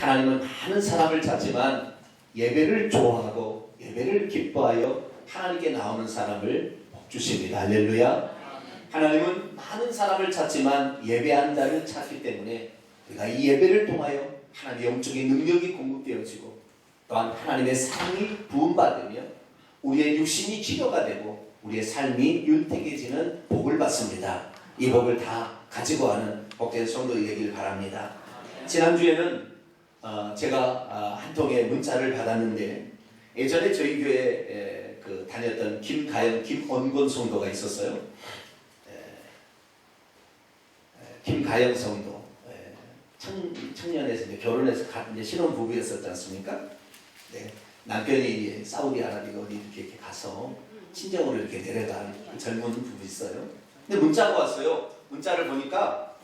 하나님은 많은 사람을 찾지만 예배를 좋아하고 예배를 기뻐하여 하나님께 나오는 사람을 복 주십니다. 할렐루야. 하나님은 많은 사람을 찾지만 예배하는 자를 찾기 때문에 우리가 이 예배를 통하여 하나님의 영적인 능력이 공급되어지고 또한 하나님의 삶이 부음받으며 우리의 육신이 치료가 되고 우리의 삶이 윤택해지는 복을 받습니다. 이 복을 다 가지고 가는 복된 성도가 되길 바랍니다. 지난주에는 제가 한 통의 문자를 받았는데 예전에 저희 교회에 다녔던 김가영, 김원권 성도가 있었어요. 김가영 성도 청년에서 이제 결혼해서 이제 신혼부부였었지 않습니까? 네. 남편이 사우디아라비아 어디 이렇게 가서 친정으로 이렇게 내려간 젊은 부부 있어요. 근데 문자가 왔어요. 문자를 보니까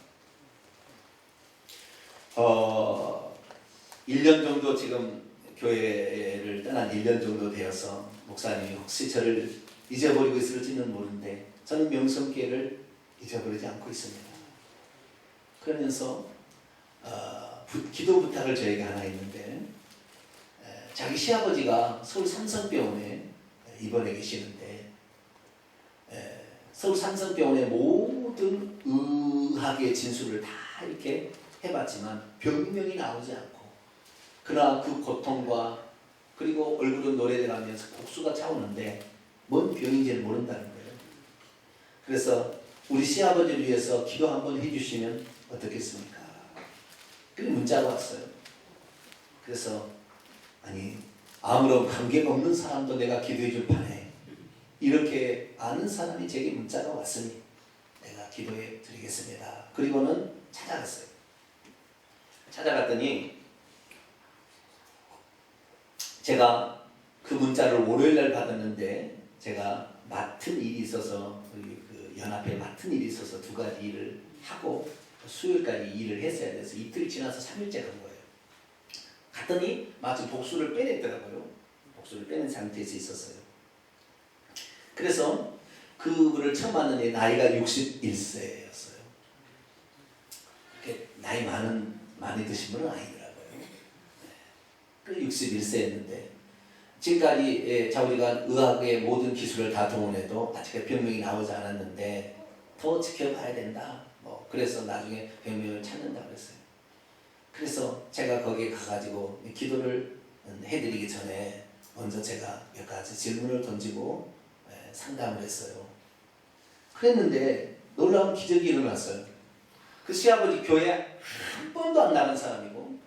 1년 정도 지금 교회를 떠난 1년 정도 되어서 목사님이 혹시 저를 잊어버리고 있을지는 모르는데 저는 명성교회를 잊어버리지 않고 있습니다. 그러면서 기도 부탁을 저에게 하나 했는데 자기 시아버지가 서울 삼성병원에 입원해 계시는데 서울 삼성병원의 모든 의학의 진술을 다 이렇게 해봤지만 병명이 나오지 않고 그러나 그 고통과 그리고 얼굴은 노래하면서 복수가 차오는데 뭔 병인지를 모른다는 거예요. 그래서 우리 시아버지를 위해서 기도 한번 해주시면 어떻겠습니까? 그리고 문자가 왔어요. 그래서 아니 아무런 관계가 없는 사람도 내가 기도해 줄 판에 이렇게 아는 사람이 제게 문자가 왔으니 내가 기도해 드리겠습니다. 그리고는 찾아갔어요. 찾아갔더니 제가 그 문자를 월요일날 받았는데 제가 맡은 일이 있어서 그 연합회 맡은 일이 있어서 2가지 일을 하고 수요일까지 일을 했어야 돼서 이틀 지나서 3일째 간 거예요. 갔더니 마치 복수를 빼냈더라고요. 복수를 빼낸 상태에서 있었어요. 그래서 그분을 처음 만났는데 나이가 61세였어요. 나이 많이 드신 분은 아니더라고요. 그 61세였는데 지금까지 우리가 의학의 모든 기술을 다 동원해도 아직 병명이 나오지 않았는데 더 지켜봐야 된다. 그래서 나중에 병명을 찾는다 그랬어요. 그래서 제가 거기에 가가지고 기도를 해드리기 전에 먼저 제가 몇 가지 질문을 던지고 상담을 했어요. 그랬는데 놀라운 기적이 일어났어요. 그 시아버지 교회 한 번도 안 나간 사람이고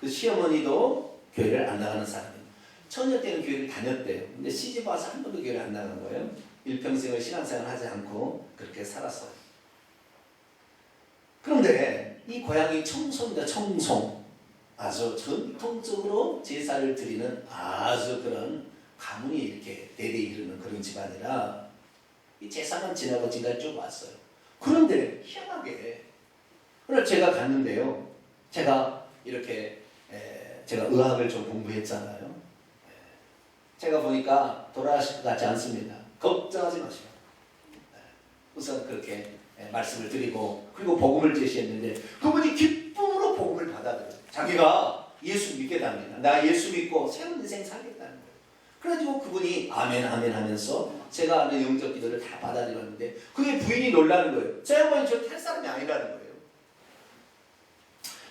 그 시어머니도 교회를 안 나가는 사람이에요. 처녀 때는 교회를 다녔대요. 근데 시집 와서 한 번도 교회를 안 나간 거예요. 일평생을 신앙생활 하지 않고 그렇게 살았어요. 그런데 이 고향이 청송입니다. 청송. 아주 전통적으로 제사를 드리는 아주 그런 가문이 이렇게 대대 이르는 그런 집안이라 이 제사만 지나고 지금까지 쭉 왔어요. 그런데 희한하게 오늘 제가 갔는데요. 제가 이렇게 제가 의학을 좀 공부했잖아요. 제가 보니까 돌아가실 것 같지 않습니다. 걱정하지 마시고 우선 그렇게 말씀을 드리고 그리고 복음을 제시했는데 그분이 기쁨으로 복음을 받아들여요. 자기가 예수 믿겠답니다. 나 예수 믿고 새로운 인생 살겠다는 거예요. 그래가지고 그분이 아멘 아멘 하면서 제가 하는 영적 기도를 다 받아들였는데 그게 부인이 놀라는 거예요. 제 어머니 저 탈 사람이 아니라는 거예요.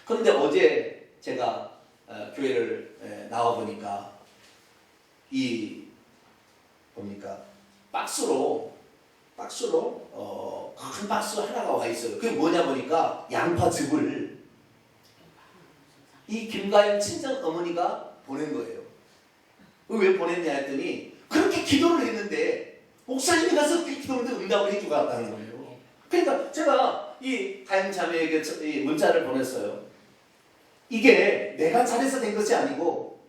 그런데 어제 제가 교회를 나와보니까 뭡니까 박스로 큰 박스 하나가 와 있어요. 그게 뭐냐 보니까 양파즙을 이 김가영 친정 어머니가 보낸 거예요. 왜 보냈냐 했더니 그렇게 기도를 했는데 목사님이 가서 그 기도를 응답을 해주고 갔다는 거예요. 그러니까 제가 이 가영 자매에게 이 문자를 보냈어요. 이게 내가 잘해서 된 것이 아니고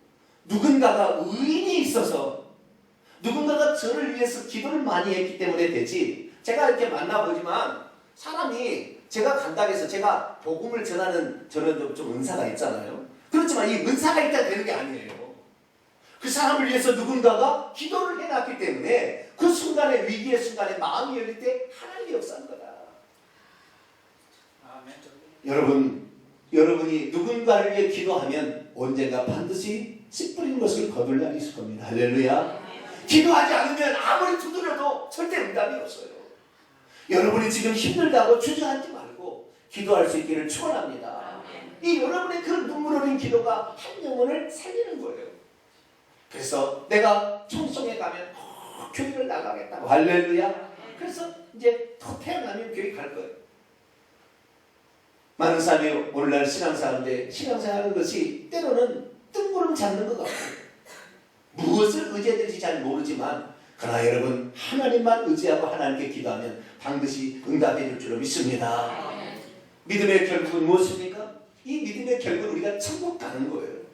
누군가가 의인이 있어서 누군가가 저를 위해서 기도를 많이 했기 때문에 되지. 제가 이렇게 만나보지만 사람이 제가 간다고 해서 제가 복음을 전하는 저는 좀 은사가 있잖아요. 그렇지만 이 은사가 있다고 되는 게 아니에요. 그 사람을 위해서 누군가가 기도를 해놨기 때문에 그 순간에 위기의 순간에 마음이 열릴 때 하나님이 역사한 거다. 아멘. 여러분 여러분이 누군가를 위해 기도하면 언젠가 반드시 씨 뿌린 것을 거둘 날이 있을 겁니다. 할렐루야. 기도하지 않으면 아무리 두드려도 절대 응답이 없어요. 여러분이 지금 힘들다고 주저앉지 말고 기도할 수 있기를 축원합니다. 이 여러분의 그 눈물 흘린 기도가 한 영혼을 살리는 거예요. 그래서 내가 청송에 가면 교회를 나가겠다고. 할렐루야. 그래서 이제 더 태어나면 교회 갈 거예요. 많은 사람이 오늘날 신앙생활인데 신앙생활하는 것이 때로는 뜬구름 잡는 것 같아요. 무엇을 의지해야 될지 잘 모르지만 그러나 여러분 하나님만 의지하고 하나님께 기도하면 반드시 응답해 줄 줄로 믿습니다. 믿음의 결국은 무엇입니까? 이 믿음의 결국은 우리가 천국 가는 거예요.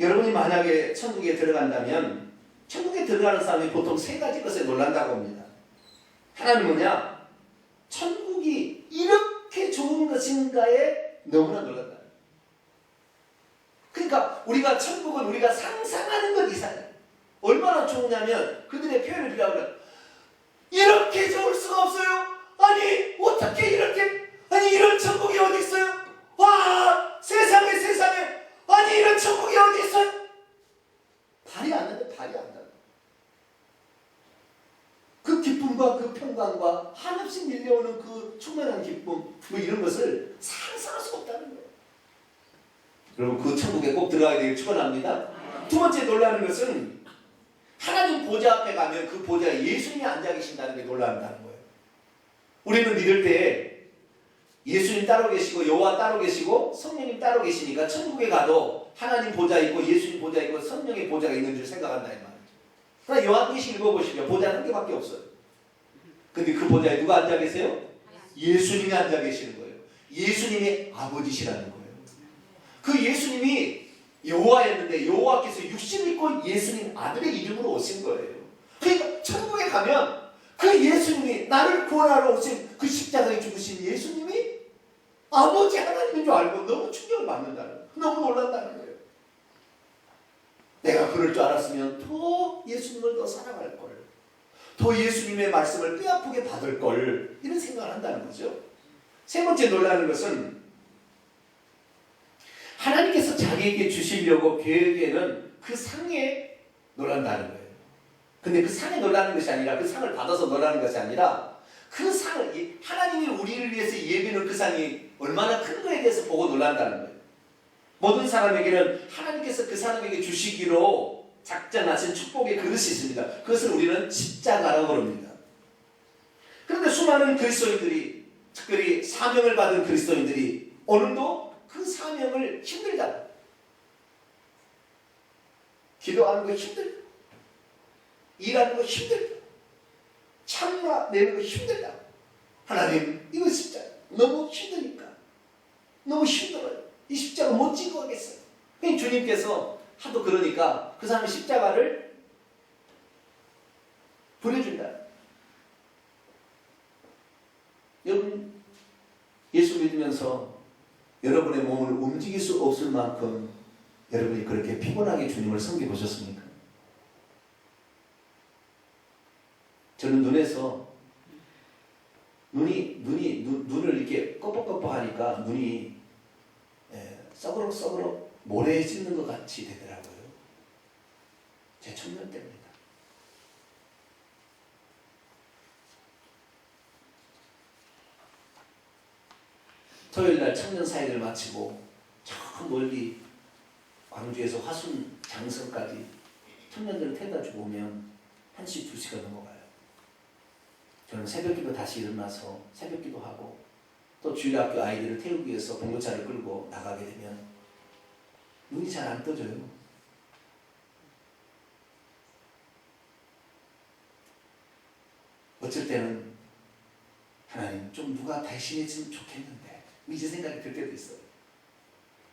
여러분이 만약에 천국에 들어간다면 천국에 들어가는 사람이 보통 세 가지 것에 놀란다고 합니다. 하나는 뭐냐? 천국이 이렇게 좋은 것인가에 너무나 놀란다. 그러니까 우리가 천국은 우리가 상상하는 것 이상이에요. 얼마나 좋으냐면 그들의 표현을 비하면 이렇게 좋을 수가 없어요. 아니 어떻게 이렇게 아니 이런 천국이 어디 있어요? 와 세상에 아니 이런 천국이 어디 있어요? 발이 안 나는데 발이 안 나. 그 기쁨과 그 평강과 한없이 밀려오는 그 충만한 기쁨 뭐 이런 것을 상상할 수 없다는 거예요. 여러분 그 천국에 꼭 들어가야 되길 축원합니다. 두 번째 놀라는 것은 하나님 보좌 앞에 가면 그 보좌에 예수님이 앉아 계신다는 게 놀란다는 거예요. 우리는 믿을 때 예수님 따로 계시고 여호와 따로 계시고 성령님 따로 계시니까 천국에 가도 하나님 보좌 있고 예수님 보좌 있고 성령의 보좌가 있는 줄 생각한다 이 말이죠. 그러나 요한계시 읽어보시면 보좌는 한 개밖에 없어요. 근데 그 보좌에 누가 앉아 계세요? 예수님이 앉아 계시는 거예요. 예수님이 아버지시라는 거예요. 그 예수님이 여호와였는데 여호와께서 육신 입고 예수님 아들의 이름으로 오신 거예요. 그러니까 천국에 가면 그 예수님이 나를 구원하러 오신 그 십자가에 죽으신 예수님이 아버지 하나님인 줄 알고 너무 충격을 받는다는 거예요. 너무 놀란다는 거예요. 내가 그럴 줄 알았으면 더 예수님을 더 사랑할 걸, 더 예수님의 말씀을 뼈아프게 받을 걸 이런 생각을 한다는 거죠. 세 번째 놀라는 것은 하나님께서 자기에게 주시려고 계획에는 그 상에 놀란다는 거예요. 근데 그 상에 놀라는 것이 아니라 그 상을 받아서 놀라는 것이 아니라 그 상을 하나님이 우리를 위해서 예비는 그 상이 얼마나 큰 거에 대해서 보고 놀란다는 거예요. 모든 사람에게는 하나님께서 그 사람에게 주시기로 작정하신 축복의 그릇이 있습니다. 그것을 우리는 십자가라고 부릅니다. 그런데 수많은 그리스도인들이 특별히 사명을 받은 그리스도인들이 오늘도 그 사명을 힘들다. 기도하는 거 힘들다. 일하는 거 힘들다. 참아내는 거 힘들다. 하나님 이거 십자가 너무 힘드니까 너무 힘들어요. 이 십자가 못 지고 하겠어요. 주님께서 하도 그러니까 그 사람의 십자가를 보내준다. 여러분 예수 믿으면서 여러분의 몸을 움직일 수 없을 만큼 여러분이 그렇게 피곤하게 주님을 섬겨보셨습니까? 저는 눈을 이렇게 꺼벅꺼벅하니까 눈이 썩으럭 모래에 찢는 것 같이 되더라고요. 제 청년 때입니다. 토요일날 청년 사역을 마치고 저 멀리 광주에서 화순 장성까지 청년들을 태워다 주고 오면 1시, 2시가 넘어가요. 저는 새벽기도 다시 일어나서 새벽기도 하고 또 주일학교 아이들을 태우기 위해서 봉고차를 끌고 나가게 되면 눈이 잘 안 떠져요. 어쩔 때는 하나님 좀 누가 대신해주면 좋겠는데 이제 생각이 들 때도 있어요.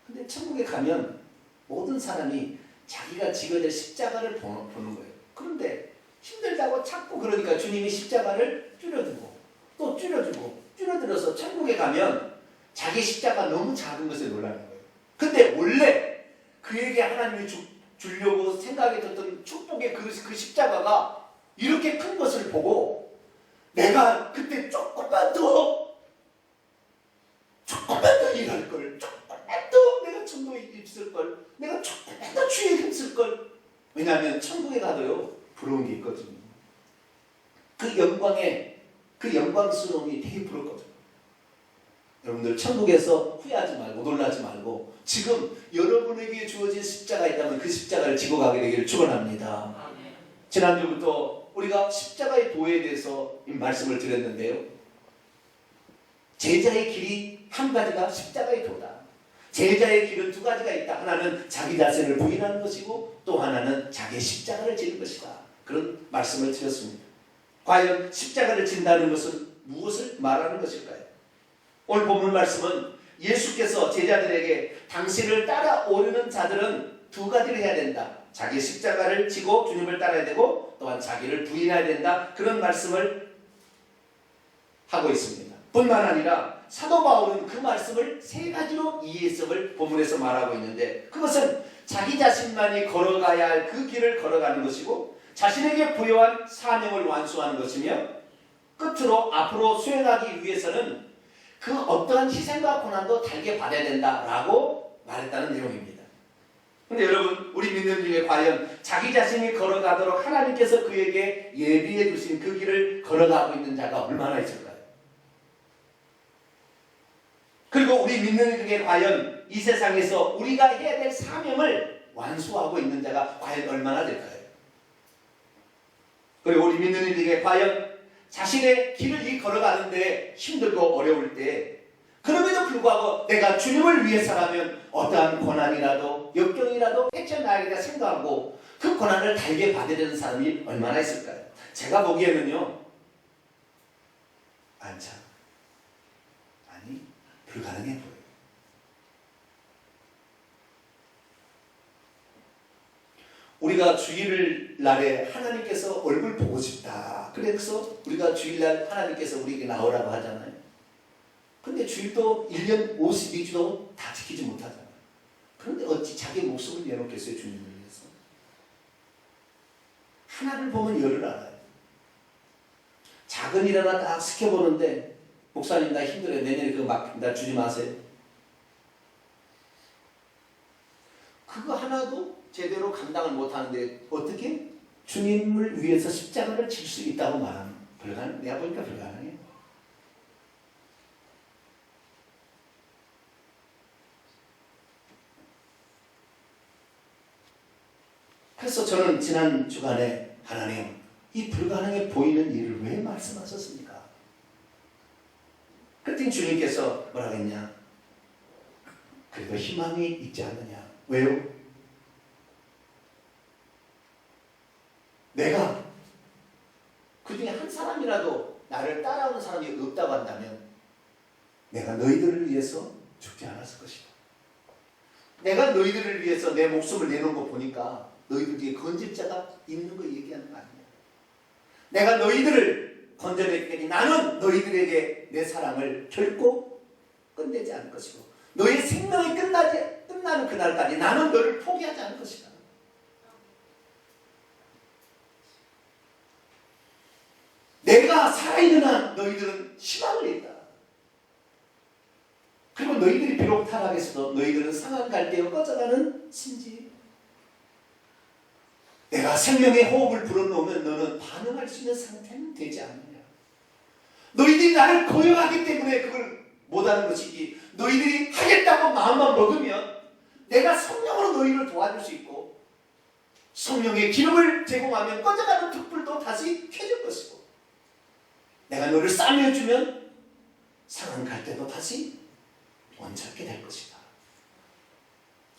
근데 천국에 가면 모든 사람이 자기가 지어야 될 십자가를 보는 거예요. 그런데 힘들다고 자꾸 그러니까 주님이 십자가를 줄여주고 또 줄여주고 줄여들어서 천국에 가면 자기 십자가 너무 작은 것에 놀라는 거예요. 근데 원래 그에게 하나님이 주려고 생각했던 축복의 그 십자가가 이렇게 큰 것을 보고 내가 그때 조금만 더 목숨도 입을걸. 내가 조금이라도 주의 힘쓸걸. 왜냐하면 천국에 가도요 부러운 게 있거든요. 그 영광스러움이 되게 부럽거든요. 여러분들 천국에서 후회하지 말고 놀라지 말고 지금 여러분에게 주어진 십자가 있다면 그 십자가를 지고 가게 되기를 축원합니다. 지난주부터 우리가 십자가의 도에 대해서 이 말씀을 드렸는데요. 제자의 길이 한 가지가 십자가의 도다. 제자의 길은 두 가지가 있다. 하나는 자기 자신을 부인하는 것이고 또 하나는 자기의 십자가를 지는 것이다. 그런 말씀을 드렸습니다. 과연 십자가를 진다는 것은 무엇을 말하는 것일까요? 오늘 본문 말씀은 예수께서 제자들에게 당신을 따라오려는 자들은 두 가지를 해야 된다. 자기 십자가를 지고 주님을 따라야 되고 또한 자기를 부인해야 된다. 그런 말씀을 하고 있습니다. 뿐만 아니라 사도 바울은 그 말씀을 세 가지로 이해했음을 본문에서 말하고 있는데 그것은 자기 자신만이 걸어가야 할 그 길을 걸어가는 것이고 자신에게 부여한 사명을 완수하는 것이며 끝으로 앞으로 수행하기 위해서는 그 어떠한 희생과 고난도 달게 받아야 된다라고 말했다는 내용입니다. 그런데 여러분 우리 믿는 중에 과연 자기 자신이 걸어가도록 하나님께서 그에게 예비해 주신 그 길을 걸어가고 있는 자가 얼마나 있을까요? 그리고 우리 믿는 중에 과연 이 세상에서 우리가 해야 될 사명을 완수하고 있는 자가 과연 얼마나 될까요? 그리고 우리 믿는 이들에게 과연 자신의 길을 걸어가는데 힘들고 어려울 때 그럼에도 불구하고 내가 주님을 위해서라면 어떠한 고난이라도 역경이라도 헤쳐나가겠다 생각하고 그 고난을 달게 받아야 되는 사람이 얼마나 있을까요? 제가 보기에는요 불가능해 보여요. 우리가 주일 날에 하나님께서 얼굴 보고 싶다. 그래서 우리가 주일날 하나님께서 우리에게 나오라고 하잖아요. 근데 주일도 1년 52주도 다 지키지 못하잖아요. 그런데 어찌 자기 목숨을 내놓겠어요, 주님을 위해서? 하나를 보면 열을 알아요. 작은 일 하나 딱 시켜보는데 목사님 나 힘들어요. 내년에 그거 나 주지 마세요. 그거 하나도 제대로 감당을 못하는데 어떻게 주님을 위해서 십자가를 질 수 있다고 말하는 불가능? 내가 보니까 불가능해요. 그래서 저는 지난 주간에 하나님 이 불가능해 보이는 일을 왜 말씀하셨습니까? 그랬더니 주님께서 뭐라고 했냐? 그래도 희망이 있지 않느냐? 왜요? 내가 그 중에 한 사람이라도 나를 따라오는 사람이 없다고 한다면 내가 너희들을 위해서 죽지 않았을 것이다. 내가 너희들을 위해서 내 목숨을 내놓은 거 보니까 너희들 뒤에 건질 자가 있는 거 얘기하는 거 아니야. 내가 너희들을 건져냈더니 나는 너희들에게 내 사랑을 결코 끝내지 않을 것이고 너의 생명이 끝나는 그날까지 나는 너를 포기하지 않을 것이다. 내가 살아있는 한 너희들은 희망을 있다. 그리고 너희들이 비록 타락했어도 너희들은 상한 갈대로 꺼져가는 신지. 내가 생명의 호흡을 불어넣으면 너는 반응할 수 있는 상태는 되지 않느냐. 너희들이 나를 거역하기 때문에 그걸 못하는 것이지 너희들이 하겠다고 마음만 먹으면 내가 성령으로 너희를 도와줄 수 있고 성령의 기름을 제공하면 꺼져가는 촛불도 다시 켜질 것이고 내가 너를 싸매주면 상한 갈대도 다시 원잡게 될 것이다.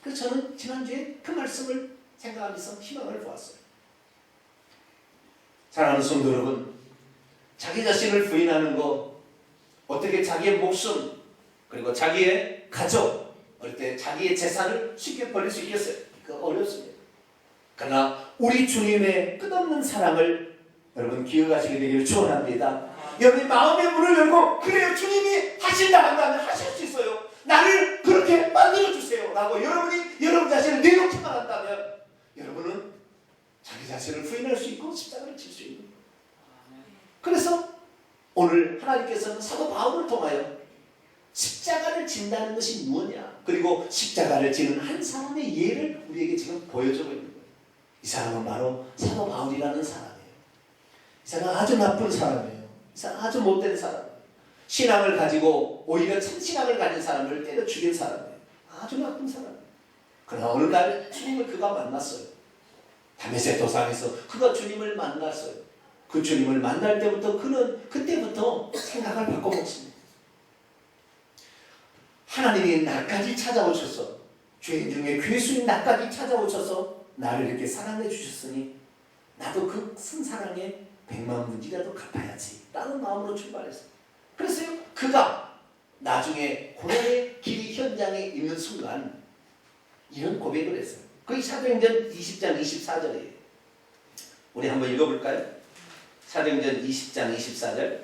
그래서 저는 지난주에 그 말씀을 생각하면서 희망을 보았어요. 사랑하는 성도 여러분, 자기 자신을 부인하는 거, 어떻게 자기의 목숨, 그리고 자기의 가족, 어릴 때 자기의 재산을 쉽게 버릴 수 있겠어요? 그거 어렵습니다. 그러나 우리 주님의 끝없는 사랑을 여러분 기억하시게 되기를 축원합니다. 여러분 마음의 문을 열고 그래요 주님이 하신다 한다면 하실 수 있어요. 나를 그렇게 만들어주세요 라고 여러분이 여러분 자신을 내놓기만 한다면 여러분은 자기 자신을 부인할 수 있고 십자가를 질 수 있는 거예요. 그래서 오늘 하나님께서는 사도 바울을 통하여 십자가를 진다는 것이 무엇이냐? 그리고 십자가를 지는 한 사람의 예를 우리에게 지금 보여주고 있는 거예요. 이 사람은 바로 사도 바울이라는 사람이에요. 이 사람은 아주 나쁜 사람이에요. 이 사람은 아주 못된 사람이에요. 신앙을 가지고 오히려 참신앙을 가진 사람을 때려 죽인 사람이에요. 아주 나쁜 사람이에요. 그러나 어느 날 주님을 그가 만났어요. 다메섹 도상에서 그가 주님을 만났어요. 그 주님을 만날 때부터 그는 그때부터 생각을 바꿔먹습니다. 하나님이 나까지 찾아오셔서 죄인 중에 괴수인 나까지 찾아오셔서 나를 이렇게 사랑해 주셨으니 나도 그 큰 사랑에 100만 분이라도 갚아야지 라는 마음으로 출발했어요. 그래서 그가 나중에 고난의 길 현장에 있는 순간 이런 고백을 했어요. 그게 사도행전 20장 24절이에요. 우리 한번 읽어볼까요? 사도행전 20장 24절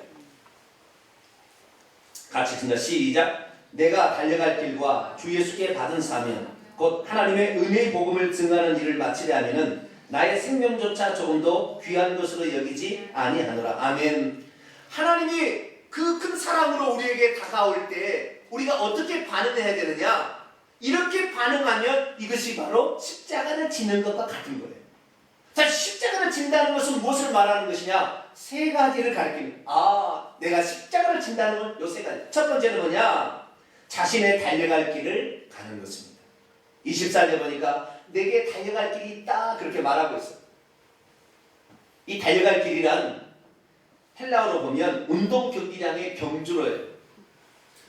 같이 읽습니다. 시작. 내가 달려갈 길과 주 예수께 받은 사명 곧 하나님의 은혜의 복음을 증하는 일을 마치려 하면은 나의 생명조차 조금도 귀한 것으로 여기지 아니하노라. 아멘. 하나님이 그 큰 사랑으로 우리에게 다가올 때 우리가 어떻게 반응해야 되느냐? 이렇게 반응하면 이것이 바로 십자가를 지는 것과 같은 거예요. 자, 십자가를 진다는 것은 무엇을 말하는 것이냐? 세 가지를 가리키는. 내가 십자가를 진다는 건 요 세 가지. 첫 번째는 뭐냐? 자신의 달려갈 길을 가는 것입니다. 24절 보니까 내게 달려갈 길이 있다 그렇게 말하고 있어요. 이 달려갈 길이란 헬라어로 보면 운동 경기장의 경주로예요.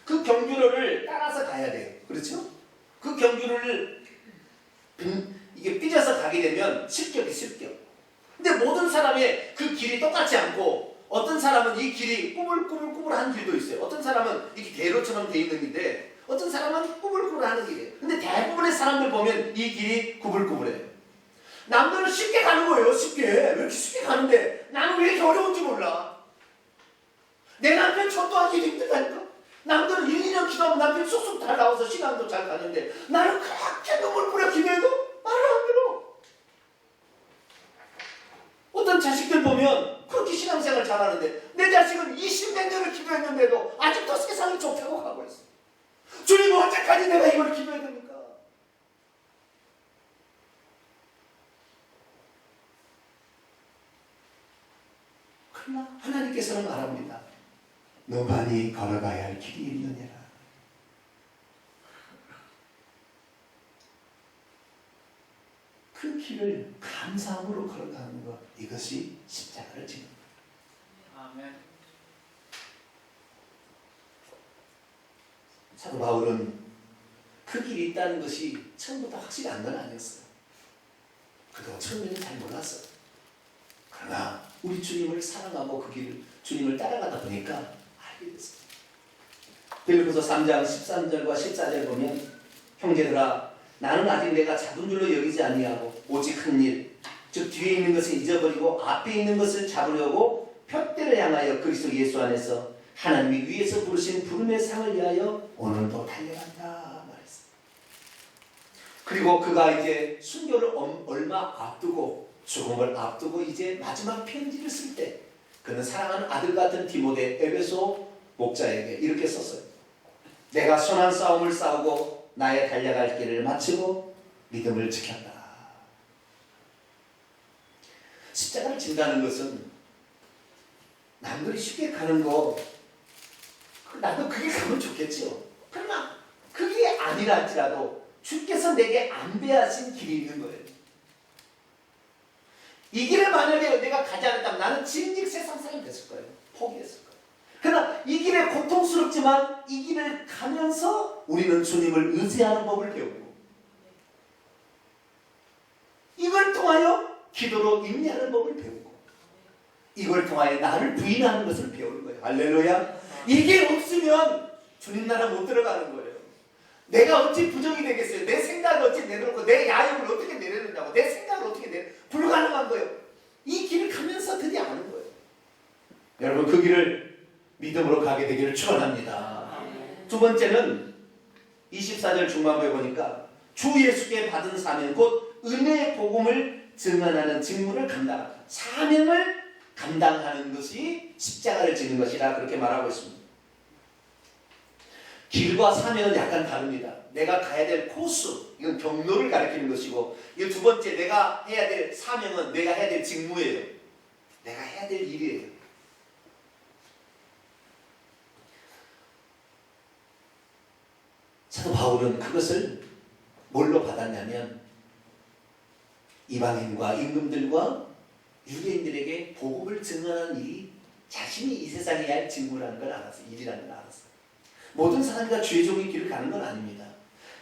그 경주로를 따라서 가야 돼요. 그렇죠? 그 경주로를 이게 삐져서 가게 되면 실격이 실격. 근데 모든 사람의 그 길이 똑같지 않고 어떤 사람은 이 길이 꾸불꾸불한 길도 있어요. 어떤 사람은 이렇게 대로처럼 돼 있는 길인데 어떤 사람은 꾸불꾸불하는 길이에요. 근데 대부분의 사람들 보면 이 길이 꾸불꾸불해요. 남들은 쉽게 가는 거예요. 쉽게. 왜 이렇게 쉽게 가는데 나는 왜 이렇게 어려운지 몰라. 내 남편 전도하기 힘들다니까. 남들은 1, 2년 기도하면 남편이 쑥쑥 잘 나와서 신앙도 잘 가는데 나는 그렇게 눈물 뿌려 기도해도 말을 안 들어. 어떤 자식들 보면 그렇게 신앙생활 잘하는데 내 자식은 20몇 년을 기도했는데도 아직도 세상이 좁다고 가고 있어. 주님 언제까지 내가 이걸 기도해야 됩니까? 그러나 하나님께서는 말합니다. 너만이 걸어가야 할 길이 있느니라. 그 길을 감사함으로 걸어가는 것, 이것이 십자가를 지는 것. 아멘. 사도 바울은 그 길이 있다는 것이 처음부터 확실한 건 아니었어요. 그동안 처음에는 잘 몰랐어요. 그러나 우리 주님을 사랑하고 그 길을 주님을 따라가다 보니까 알게 됐어요. 빌립보서 3장 13절과 14절 보면 형제들아 나는 아직 내가 작은 줄로 여기지 아니하고 오직 큰 일, 즉 뒤에 있는 것을 잊어버리고 앞에 있는 것을 잡으려고 푯대를 향하여 그리스도 예수 안에서 하나님이 위에서 부르신 부름의 상을 위하여 오늘도 달려간다 말했어요. 그리고 그가 이제 순교를 얼마 앞두고 죽음을 앞두고 이제 마지막 편지를 쓸 때 그는 사랑하는 아들 같은 디모데 에베소 목자에게 이렇게 썼어요. 내가 선한 싸움을 싸우고 나의 달려갈 길을 마치고 믿음을 지켰다. 십자가를 진다는 것은 남들이 쉽게 가는 거 나도 그게 가면 좋겠죠. 그러나 그게 아니라 할지라도 주께서 내게 안배하신 길이 있는 거예요. 이 길을 만약에 내가 가지 않았다면 나는 진즉 세상 사람이 됐을 거예요. 포기했을 거예요. 그러나 이 길에 고통스럽지만 이 길을 가면서 우리는 주님을 의지하는 법을 배우고 이걸 통하여 기도로 인내하는 법을 배우고 이걸 통하여 나를 부인하는 것을 배우는 거예요. 할렐루야. 이게 없으면 주님 나라 못 들어가는 거예요. 내가 어찌 부정이 되겠어요? 내 생각을 어찌 내놓고 내 야욕을 어떻게 내려놓냐고 내 생각을 어떻게 불가능한 거예요. 이 길을 가면서 드디어 아는 거예요. 여러분 그 길을 믿음으로 가게 되기를 축원합니다. 두 번째는 24절 중반부에 보니까 주 예수께 받은 사명 곧 은혜의 복음을 증언하는 직무를 감당한다. 사명을 감당하는 것이 십자가를 지는 것이라 그렇게 말하고 있습니다. 길과 사명은 약간 다릅니다. 내가 가야 될 코스, 이건 경로를 가리키는 것이고, 이 두 번째 내가 해야 될 사명은 내가 해야 될 직무예요. 내가 해야 될 일이에요. 사도 바울은 그것을 뭘로 받았냐면 이방인과 임금들과 유대인들에게 복음을 증언하는 일이 자신이 이 세상에 해야 할 직무라는 걸 알았어요. 일이라는 걸 알았어요. 모든 사람이 다 주의 종의 길을 가는 건 아닙니다.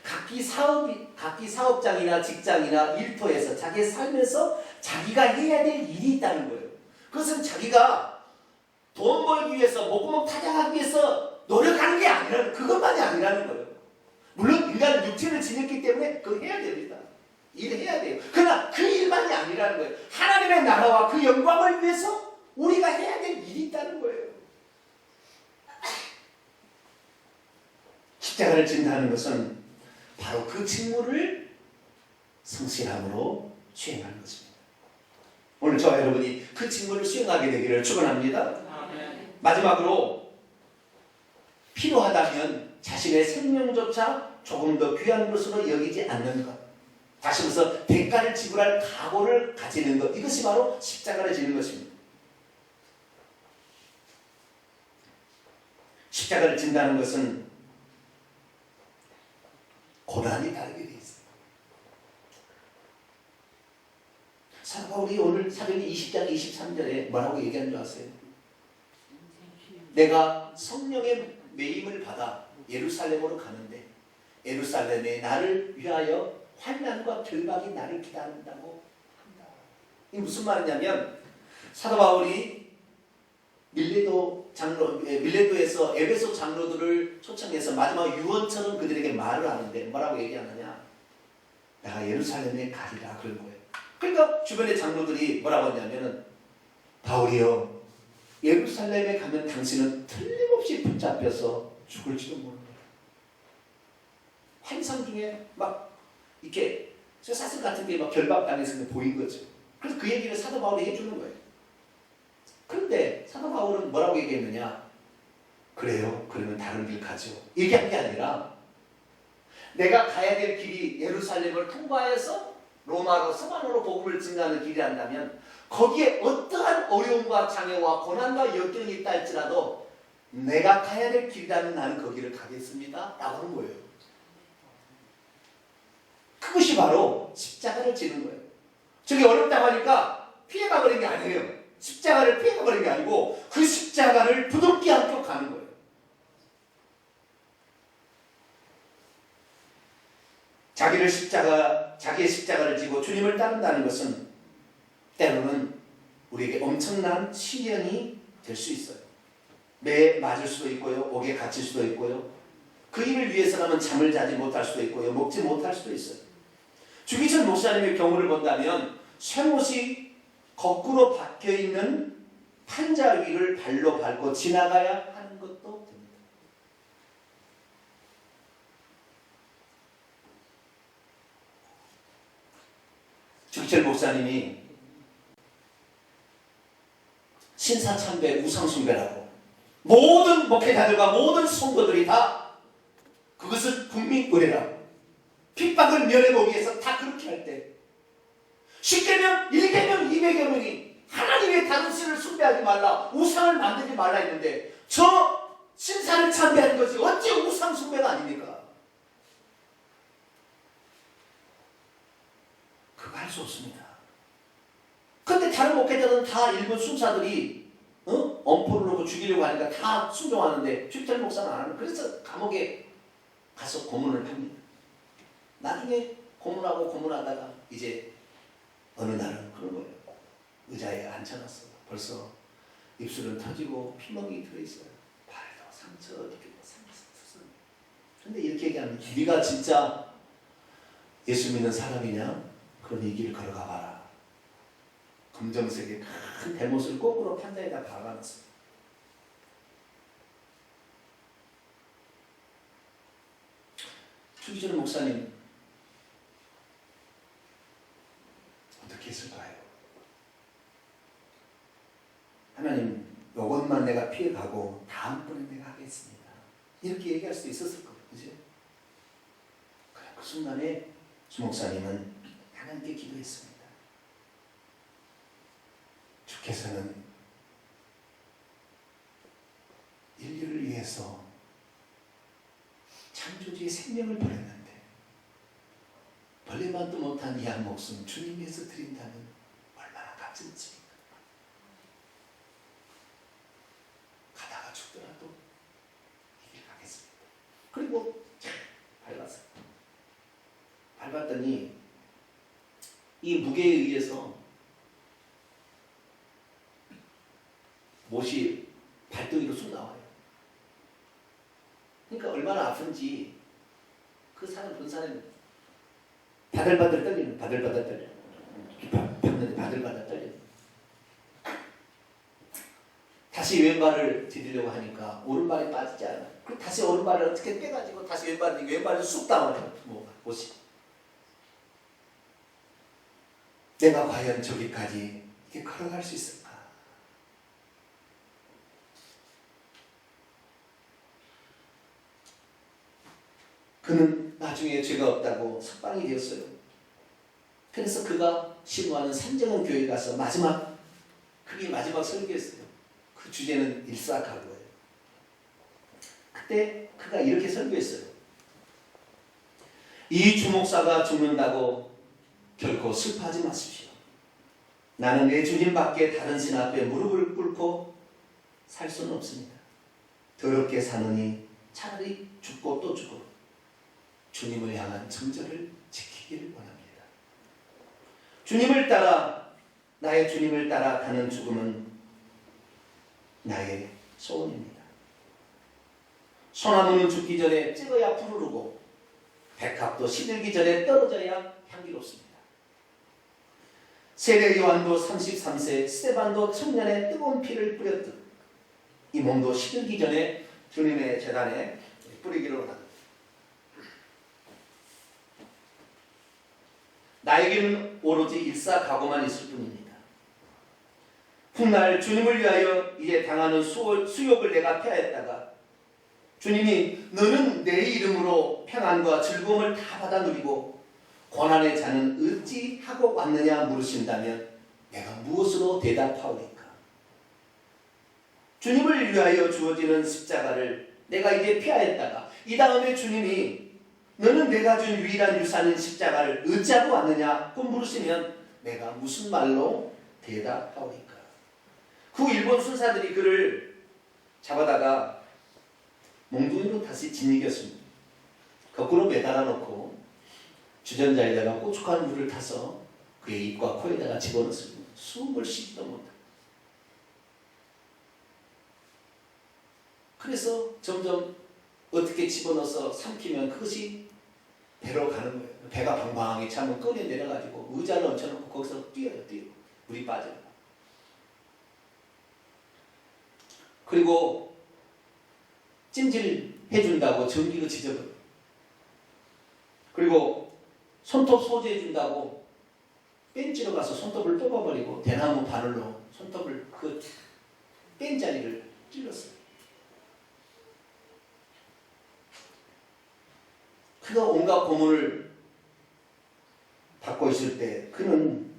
각기 사업장이나 직장이나 일터에서 자기의 삶에서 자기가 해야 될 일이 있다는 거예요. 그것은 자기가 돈 벌기 위해서 목구멍 타작하기 위해서 노력하는 게 아니라는, 그것만이 아니라는 거예요. 물론 인간은 육체를 지녔기 때문에 그거 해야 됩니다. 일해야 돼요. 그러나 그 일만이 아니라는 거예요. 하나님의 나라와 그 영광을 위해서 우리가 해야 될 일이 있다는 거예요. 십자가를 진다는 것은 바로 그 직무를 성실함으로 수행하는 것입니다. 오늘 저와 여러분이 그 직무를 수행하게 되기를 축원합니다. 마지막으로 필요하다면 자신의 생명조차 조금 더 귀한 것으로 여기지 않는 것, 다시 말해서 대가를 지불할 각오를 가지는 것, 이것이 바로 십자가를 지는 것입니다. 십자가를 진다는 것은 고난이 따르게 되어 있어요. 사도 바울이 오늘 사도행 20장 23절에 뭐라고 얘기하는 줄 아세요? 내가 성령의 매임을 받아 예루살렘으로 가는데 예루살렘에 나를 위하여 환난과 결박이 나를 기다린다고 한다. 이게 무슨 말이냐면 사도 바울이 밀레도에서 에베소 장로들을 초청해서 마지막 유언처럼 그들에게 말을 하는데 뭐라고 얘기하느냐? 내가 예루살렘에 가리라 그런 거예요. 그러니까 주변의 장로들이 뭐라고 하냐면은 바울이요, 예루살렘에 가면 당신은 틀림없이 붙잡혀서 죽을지도 모른다. 환상 중에 막 이렇게 사슬 같은 게 막 결박당해서 보인 거죠. 그래서 그 얘기를 사도 바울이 해주는 거예요. 그런데 사도 바울은 뭐라고 얘기했느냐? 그래요, 그러면 다른 길 가죠. 얘기한 게 아니라 내가 가야 될 길이 예루살렘을 통과해서 로마로 서반으로 복음을 증가하는 길이란다면 거기에 어떠한 어려움과 장애와 고난과 역경이 있다 할지라도 내가 가야 될 길이라면 나는 거기를 가겠습니다 라고 하는 거예요. 그것이 바로 십자가를 지는 거예요. 저게 어렵다고 하니까 피해가버린 게 아니에요. 십자가를 피해가버린 게 아니고 그 십자가를 부둥켜 안고 가는 거예요. 자기의 십자가를 지고 주님을 따른다는 것은 때로는 우리에게 엄청난 시련이 될 수 있어요. 매에 맞을 수도 있고요, 옥에 갇힐 수도 있고요, 그 일을 위해서라면 잠을 자지 못할 수도 있고요, 먹지 못할 수도 있어요. 주기철 목사님의 경우를 본다면 쇠못이 거꾸로 박혀있는 판자 위를 발로 밟고 지나가야 하는 것도 됩니다. 주기철 목사님이 신사참배 우상숭배라고 모든 목회자들과 모든 성도들이 다 그것을 국민의례라고 핍박을 면해보기 위해서 다 그렇게 할 때 10개명, 1개명, 200여 명이 하나님의 다른 신을 숭배하지 말라, 우상을 만들지 말라 했는데 저 신사를 참배하는 것이 어찌 우상 숭배가 아닙니까? 그거 할 수 없습니다. 그런데 다른 목회자들은 다 일본 순사들이 엄포를 놓고 죽이려고 하니까 다 순종하는데 주기철 목사는 안 하는, 그래서 감옥에 가서 고문을 합니다. 나중에 고문하다가 이제 어느 날은 그런 거예요. 의자에 앉혀놨어. 벌써 입술은 터지고 피멍이 들어있어요. 발도 상처 이렇게 상처. 근데 이렇게 얘기합니다. 네가 진짜 예수 믿는 사람이냐? 그럼 이 길을 걸어가 봐라. 검정색의 큰 대못을 거꾸로 판자에다 박아놨어요. 주기철 목사님 어떻게 했을까요? 하나님, 이것만 내가 피해가고 다음번에 내가 하겠습니다. 이렇게 얘기할 수도 있었을 거예요. 그죠? 그 순간에 주 목사님은 하나님께 기도했습니다. 주께서는 인류를 위해서 창조주의 생명을 버렸는데 벌레만도 못한 이 한 목숨 주님 위해서 드린다면 얼마나 값진 것입니까? 가다가 죽더라도 이 길 가겠습니다. 그리고 밟았어요. 밟았더니 이 무게에 의해서 못이 발등위로 쑥 나와요. 그러니까 얼마나 아픈지 그 사람 본 사람이 바들바들 떨리는, 바들바들 떨려. 밟는데 바들바들 떨려. 다시 왼발을 디디려고 하니까 오른발이 빠지지 않아요. 그럼 다시 오른발을 어떻게 빼가지고 다시 왼발을 쑥 나와요. 못이. 내가 과연 저기까지 이렇게 걸어갈 수 있을까? 그는 나중에 죄가 없다고 석방이 되었어요. 그래서 그가 신고하는 산정은 교회에 가서 그게 마지막 설교였어요. 그 주제는 일사각오예요. 그때 그가 이렇게 설교했어요. 이 주목사가 죽는다고 결코 슬퍼하지 마십시오. 나는 내 주님밖에 다른 신 앞에 무릎을 꿇고 살 수는 없습니다. 더럽게 사느니 차라리 죽고 또 죽어 주님을 향한 정절을 지키기를 원합니다. 나의 주님을 따라 가는 죽음은 나의 소원입니다. 소나무는 죽기 전에 찌어야 푸르르고 백합도 시들기 전에 떨어져야 향기롭습니다. 세례 요한도 33세, 스데반도 청년의 뜨거운 피를 뿌렸듯 이 몸도 시들기 전에 주님의 제단에 뿌리기를 원합니다. 나에게는 오로지 일사각오만 있을 뿐입니다. 훗날 주님을 위하여 이제 당하는 수욕을 내가 피하였다가 주님이 너는 내 이름으로 평안과 즐거움을 다 받아 누리고 고난의 자는 어찌 하고 왔느냐 물으신다면 내가 무엇으로 대답하오리까? 주님을 위하여 주어지는 십자가를 내가 이제 피하였다가 이 다음에 주님이 너는 내가 준 유일한 유산인 십자가를 어찌하고 왔느냐고 물으시면 내가 무슨 말로 대답하오리까? 그 일본 순사들이 그를 잡아다가 몽둥이로 다시 짓이겼습니다. 거꾸로 매달아 놓고 주전자에다가 고춧가루 물을 타서 그의 입과 코에다가 집어넣습니다. 숨을 쉬지도 못하고. 그래서 점점 어떻게 집어넣어서 삼키면 그것이 배로 가는 거예요. 배가 방방하게 차면 꺼내 내려가지고 의자를 얹혀놓고 거기서 뛰어요. 물이 빠져요. 그리고 찜질 해준다고 전기로 지져버려요. 그리고 손톱 소지해준다고 벤치로 가서 손톱을 뽑아버리고 대나무 바늘로 손톱을 그 뺀자리를 찔렀어요. 그가 온갖 고문을 받고 있을 때 그는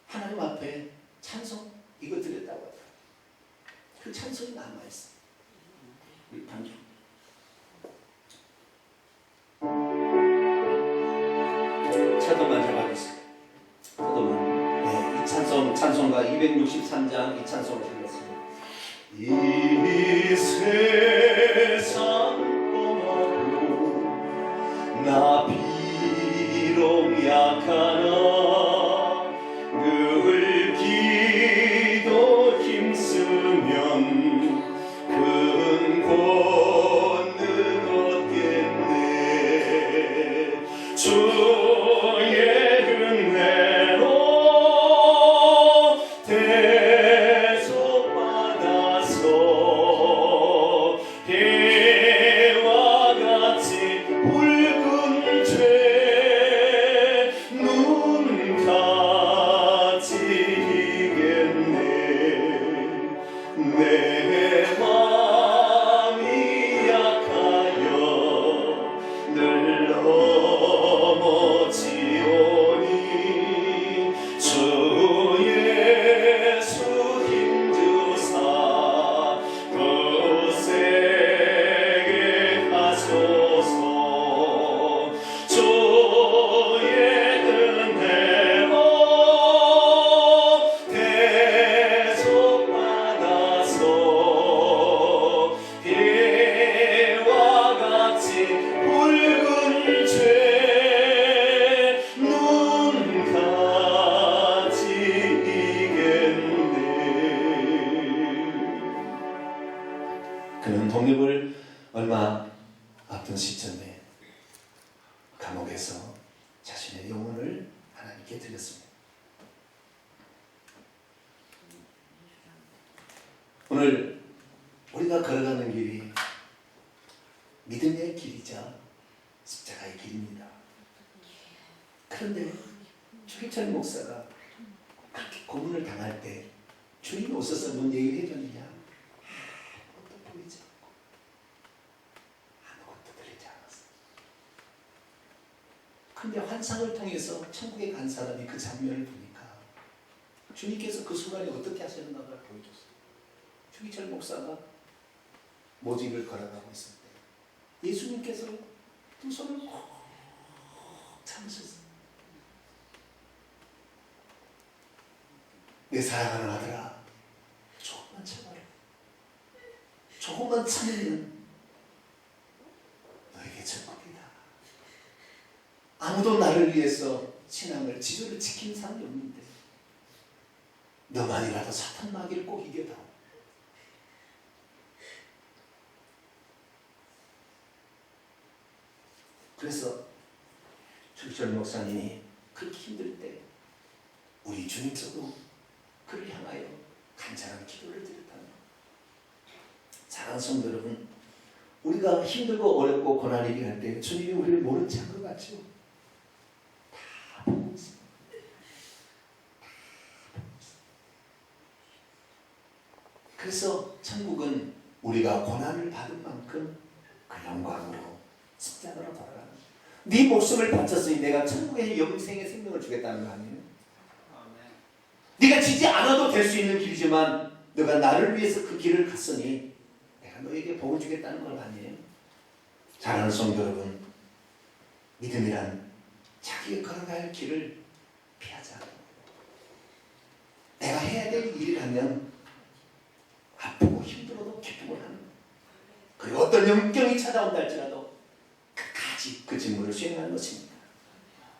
하나님 앞에 찬송 이거 드렸다고 해요. 그 찬송이 남아있어요. 우리 반주 차도만 잡아주세요. 차도만. 네, 이 찬송가 263장 이 찬송을 불렀습니다. 이 세상 뻔하고 나 비록 약하나 늘 기도 힘쓰면 큰 권능 얻겠네. 주의 은혜로 대속받아서 그는 독립을 얼마 앞둔 시점에 감옥에서 자신의 영혼을 하나님께 드렸습니다. 오늘 우리가 걸어가는 길이 믿음의 길이자 십자가의 길입니다. 그런데 주기철 목사가 그렇게 고문을 당할 때 주님 오셔서 뭔 얘기를 해줬느냐? 아무것도 보이지 않고 아무것도 들리지 않았어요. 그런데 환상을 통해서 천국에 간 사람이 그 장면을 보니까 주님께서 그 순간에 어떻게 하셨는가를 보여줬어요. 주기철 목사가 모직을 걸어가고 있을 때 예수님께서 두 손을 꼭 참으셨어요. 내 사랑하는 아들아, 조금만 참아라. 조금만 참으면 너에게 천국이다. 아무도 나를 위해서 신앙을 지조를 지킨 사람이 없는데 너만이라도 사탄 마귀를 꼭 이겨다오. 그래서 주기철 목사님이 그렇게 힘들 때 우리 주님께서도 그를 향하여 간절한 기도를 드렸다는 것. 사랑하는 성도 여러분, 우리가 힘들고 어렵고 고난이 할 때 주님이 우리를 모른 척한 것 같죠? 다 보고 있습니다. 그래서 천국은 우리가 고난을 받은 만큼 그 영광으로 십자가로 돌아가는 거예요. 네 목숨을 바쳤으니 내가 천국의 영생의 생명을 주겠다는 거 아니에요? 네가 지지 않아도 될 수 있는 길이지만 너가 나를 위해서 그 길을 갔으니 내가 너에게 복을 주겠다는 건 아니에요. 사랑하는 성도 여러분, 믿음이란 자기가 걸어갈 길을 피하지 않는 거예요. 내가 해야 될 일이라면 아프고 힘들어도 기쁨을 하는 거예요. 그리고 어떤 영경이 찾아온다 할지라도 끝까지 그 직무를 수행하는 것입니다.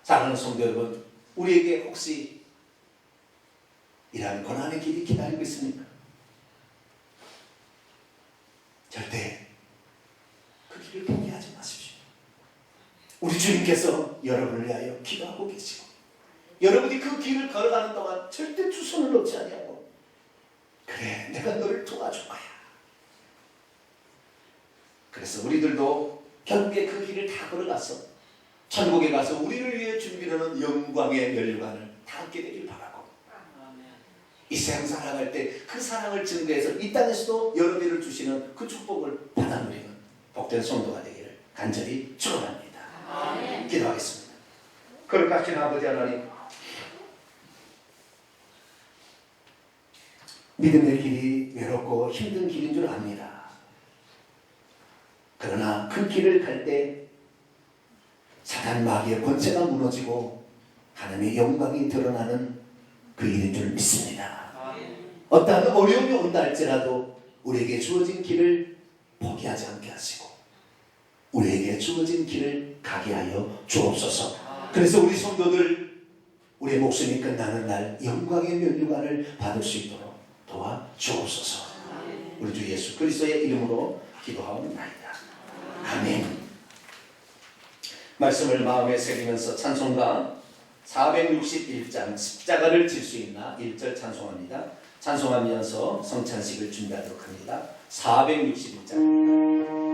사랑하는 성도 여러분, 우리에게 혹시 이러한 고난의 길이 기다리고 있습니까? 절대 그 길을 포기하지 마십시오. 우리 주님께서 여러분을 위하여 기도하고 계시고 여러분이 그 길을 걸어가는 동안 절대 두 손을 놓지 아니하고 그래, 내가 너를 도와줄 거야. 그래서 우리들도 결국에 그 길을 다 걸어가서 천국에 가서 우리를 위해 준비하는 영광의 면류관을 다 얻게 되길 바라고, 이 세상 살아갈 때 그 사랑을 증거해서 이 땅에서도 여러분을 주시는 그 축복을 받아 누리는 복된 성도가 되기를 간절히 축원합니다. 아멘. 기도하겠습니다. 거룩하신 아버지 하나님, 믿음의 길이 외롭고 힘든 길인 줄 압니다. 그러나 그 길을 갈 때 사단 마귀의 권세가 무너지고 하나님의 영광이 드러나는 그 일인 줄 믿습니다. 어떠한 어려움이 온다 할지라도 우리에게 주어진 길을 포기하지 않게 하시고 우리에게 주어진 길을 가게 하여 주옵소서. 그래서 우리 성도들 우리의 목숨이 끝나는 날 영광의 면류관을 받을 수 있도록 도와 주옵소서. 우리 주 예수 그리스도의 이름으로 기도하옵나이다. 아멘. 말씀을 마음에 새기면서 찬송가 461장 십자가를 질 수 있나 1절 찬송합니다. 찬송하면서 성찬식을 준비하도록 합니다. 461장